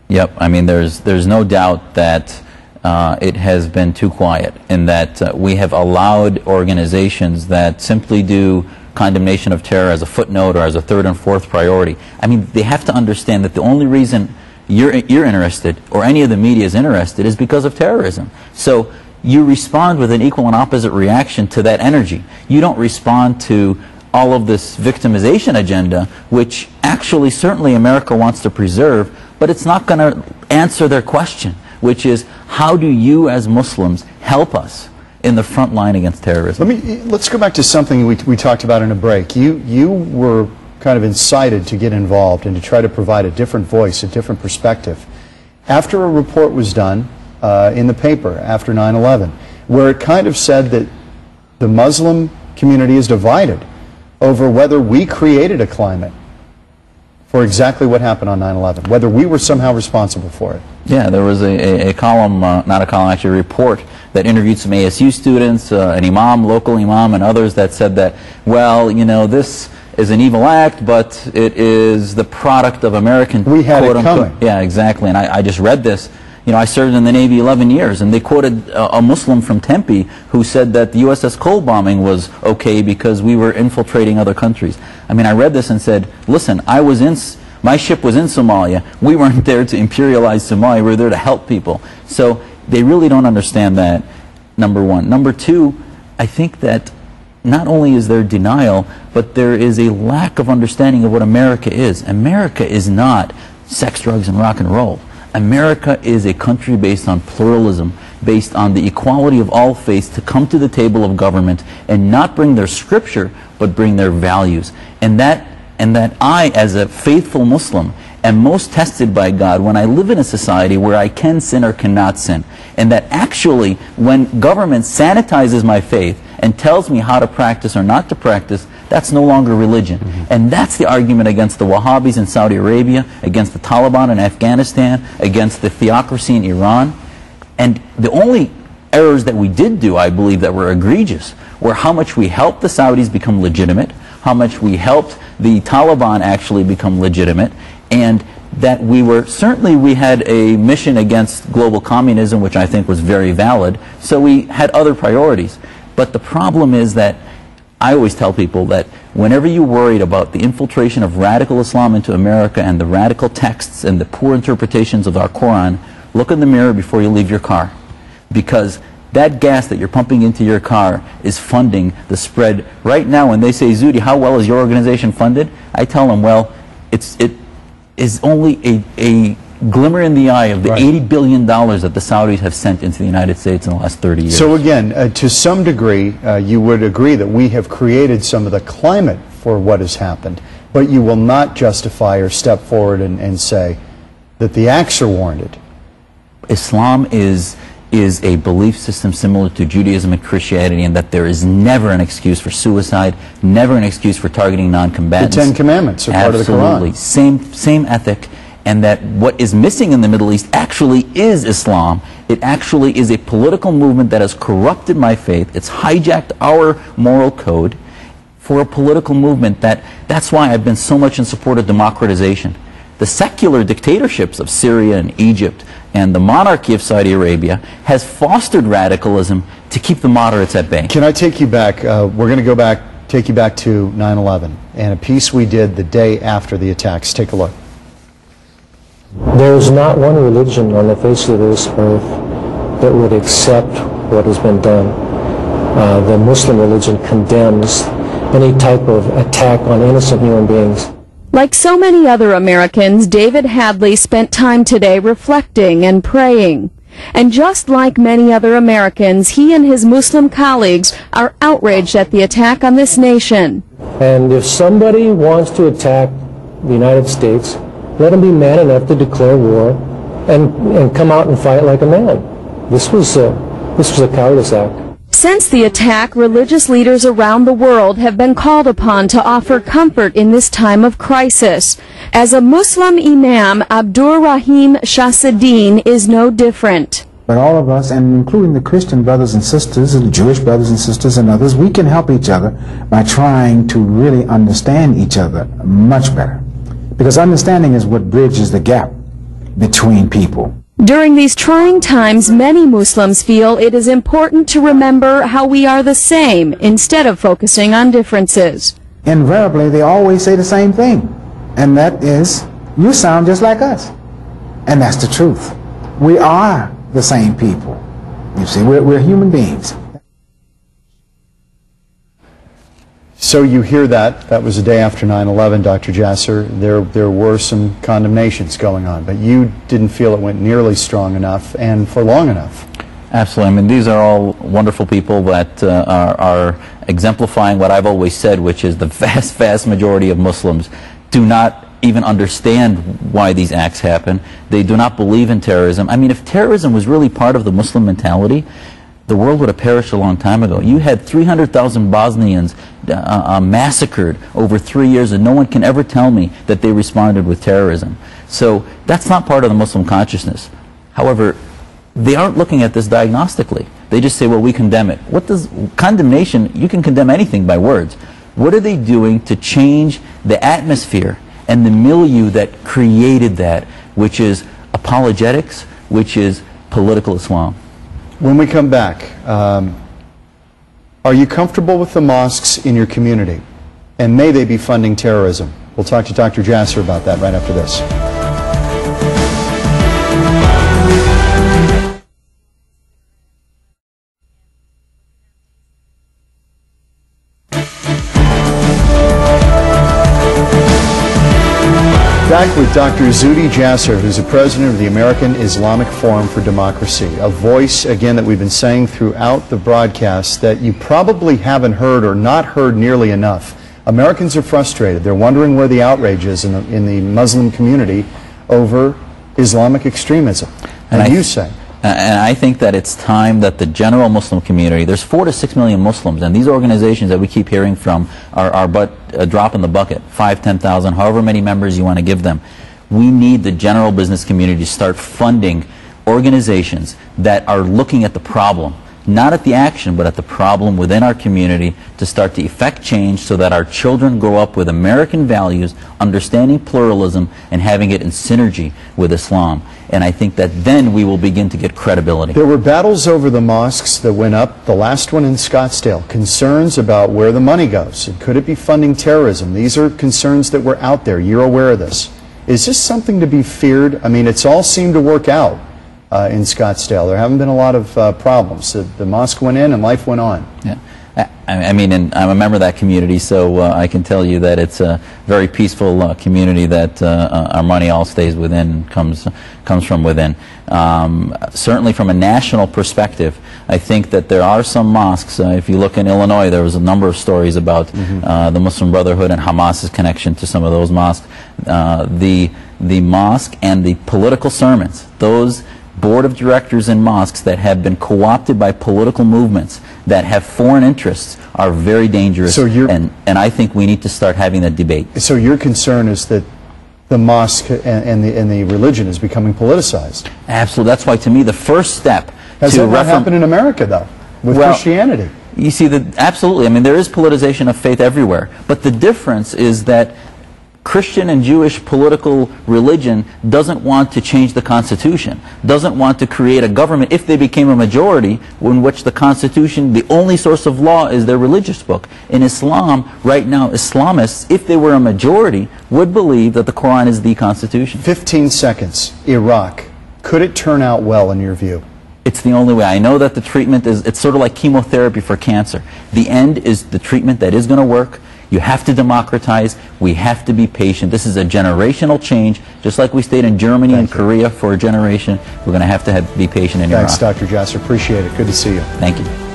Yep, I mean, there's no doubt that it has been too quiet, and that we have allowed organizations that simply do condemnation of terror as a footnote or as a third and fourth priority. I mean, they have to understand that the only reason you're interested, or any of the media is interested, is because of terrorism. So you respond with an equal and opposite reaction to that energy. You don't respond to all of this victimization agenda, which actually certainly America wants to preserve, but it's not going to answer their question, which is, how do you as Muslims help us in the front line against terrorism? Let's go back to something we talked about in a break. You were kind of incited to get involved and to try to provide a different voice, a different perspective. After a report was done in the paper after 9/11, where it kind of said that the Muslim community is divided over whether we created a climate for exactly what happened on 9/11, whether we were somehow responsible for it. Yeah, there was a column, not a column, actually a report that interviewed some ASU students, an imam, local imam, and others that said that, well, you know, this is an evil act, but it is the product of American... We had it coming. Yeah, exactly, and I just read this. You know, I served in the Navy 11 years, and they quoted a Muslim from Tempe who said that the USS Cole bombing was okay because we were infiltrating other countries. I mean, I read this and said, listen, my ship was in Somalia. We weren't there to imperialize Somalia. We were there to help people. So they really don't understand that, number one. Number two, I think that not only is there denial, but there is a lack of understanding of what America is. America is not sex, drugs, and rock and roll. America is a country based on pluralism, based on the equality of all faiths to come to the table of government and not bring their scripture, but bring their values. And that I, as a faithful Muslim, am most tested by God when I live in a society where I can sin or cannot sin. And that actually, when government sanitizes my faith and tells me how to practice or not to practice, that's no longer religion. And that's the argument against the Wahhabis in Saudi Arabia, against the Taliban in Afghanistan, against the theocracy in Iran. And the only errors that we did do, I believe, that were egregious, were how much we helped the Saudis become legitimate, how much we helped the Taliban actually become legitimate, and that we had a mission against global communism, which I think was very valid, so we had other priorities. But the problem is that I always tell people that whenever you're worried about the infiltration of radical Islam into America and the radical texts and the poor interpretations of our Quran, look in the mirror before you leave your car. Because that gas that you're pumping into your car is funding the spread. Right now, when they say, Zuhdi, how well is your organization funded? I tell them, well, it is only a glimmer in the eye of the $80 billion that the Saudis have sent into the United States in the last 30 years. So again, to some degree, you would agree that we have created some of the climate for what has happened, but you will not justify or step forward and say that the acts are warranted. Islam is a belief system similar to Judaism and Christianity, and that there is never an excuse for suicide, never an excuse for targeting non-combatants. The Ten Commandments are part of the Quran. Absolutely. Same ethic. And that what is missing in the Middle East actually is Islam. It actually is a political movement that has corrupted my faith. It's hijacked our moral code for a political movement. That's why I've been so much in support of democratization. The secular dictatorships of Syria and Egypt and the monarchy of Saudi Arabia has fostered radicalism to keep the moderates at bay. Can I take you back? We're going to take you back to 9/11 and a piece we did the day after the attacks. Take a look. There is not one religion on the face of this earth that would accept what has been done. The Muslim religion condemns any type of attack on innocent human beings. Like so many other Americans, David Hadley spent time today reflecting and praying. And just like many other Americans, he and his Muslim colleagues are outraged at the attack on this nation. And if somebody wants to attack the United States, let him be man enough to declare war and come out and fight like a man. This was a cowardice act. Since the attack, religious leaders around the world have been called upon to offer comfort in this time of crisis. As a Muslim imam, Abdur Rahim Shahsadeen is no different. But all of us, and including the Christian brothers and sisters, and Jewish brothers and sisters and others, we can help each other by trying to really understand each other much better. Because understanding is what bridges the gap between people. During these trying times, many Muslims feel it is important to remember how we are the same instead of focusing on differences. Invariably, they always say the same thing, and that is, you sound just like us. And that's the truth. We are the same people. You see, we're human beings. So you hear that. That was the day after 9/11, Dr. Jasser. There were some condemnations going on, but you didn't feel it went nearly strong enough and for long enough. Absolutely. I mean, these are all wonderful people that are exemplifying what I've always said, which is the vast majority of Muslims do not even understand why these acts happen. They do not believe in terrorism. I mean, if terrorism was really part of the Muslim mentality, the world would have perished a long time ago. You had 300,000 Bosnians massacred over 3 years, and no one can ever tell me that they responded with terrorism. So that's not part of the Muslim consciousness. However, they aren't looking at this diagnostically. They just say, well, we condemn it. What does condemnation, you can condemn anything by words. What are they doing to change the atmosphere and the milieu that created that, which is apologetics, which is political Islam? When we come back, are you comfortable with the mosques in your community? And may they be funding terrorism? We'll talk to Dr. Jasser about that right after this. Back with Dr. Zuhdi Jasser, who's the president of the American Islamic Forum for Democracy, a voice, again, that we've been saying throughout the broadcast that you probably haven't heard or not heard nearly enough. Americans are frustrated. They're wondering where the outrage is in the Muslim community over Islamic extremism. And you say... And I think that it's time that the general Muslim community, there's 4 to 6 million Muslims, and these organizations that we keep hearing from are but a drop in the bucket, 5, 10,000, however many members you want to give them. We need the general business community to start funding organizations that are looking at the problem, not at the action, but at the problem within our community, to start to effect change so that our children grow up with American values, understanding pluralism, and having it in synergy with Islam. And I think that then we will begin to get credibility. There were battles over the mosques that went up, the last one in Scottsdale, concerns about where the money goes. And could it be funding terrorism? These are concerns that were out there. You're aware of this. Is this something to be feared? I mean, it's all seemed to work out in Scottsdale. There haven't been a lot of problems. The mosque went in and life went on. Yeah. I mean, and I'm a member of that community, so I can tell you that it's a very peaceful community, that our money all stays within, comes from within. Certainly from a national perspective, I think that there are some mosques. If you look in Illinois, there was a number of stories about the Muslim Brotherhood and Hamas's connection to some of those mosques. The mosque and the political sermons, those board of directors in mosques that have been co-opted by political movements that have foreign interests are very dangerous, so and I think we need to start having that debate. So your concern is that the mosque and the religion is becoming politicized? Absolutely. That's why, to me, the first step Has that not happened in America, though, with Christianity? You see, absolutely. I mean, there is politicization of faith everywhere, but the difference is that Christian and Jewish political religion doesn't want to change the Constitution, doesn't want to create a government if they became a majority in which the Constitution, the only source of law, is their religious book. In Islam, right now, Islamists, if they were a majority, would believe that the Quran is the Constitution. 15 seconds. Iraq. Could it turn out well in your view? It's the only way. I know that the treatment is, it's sort of like chemotherapy for cancer. The end is the treatment that is going to work. You have to democratize. We have to be patient. This is a generational change. Just like we stayed in Germany and Korea for a generation, we're going to have be patient in Iraq. Thanks, Dr. Jasser. Appreciate it. Good to see you. Thank you.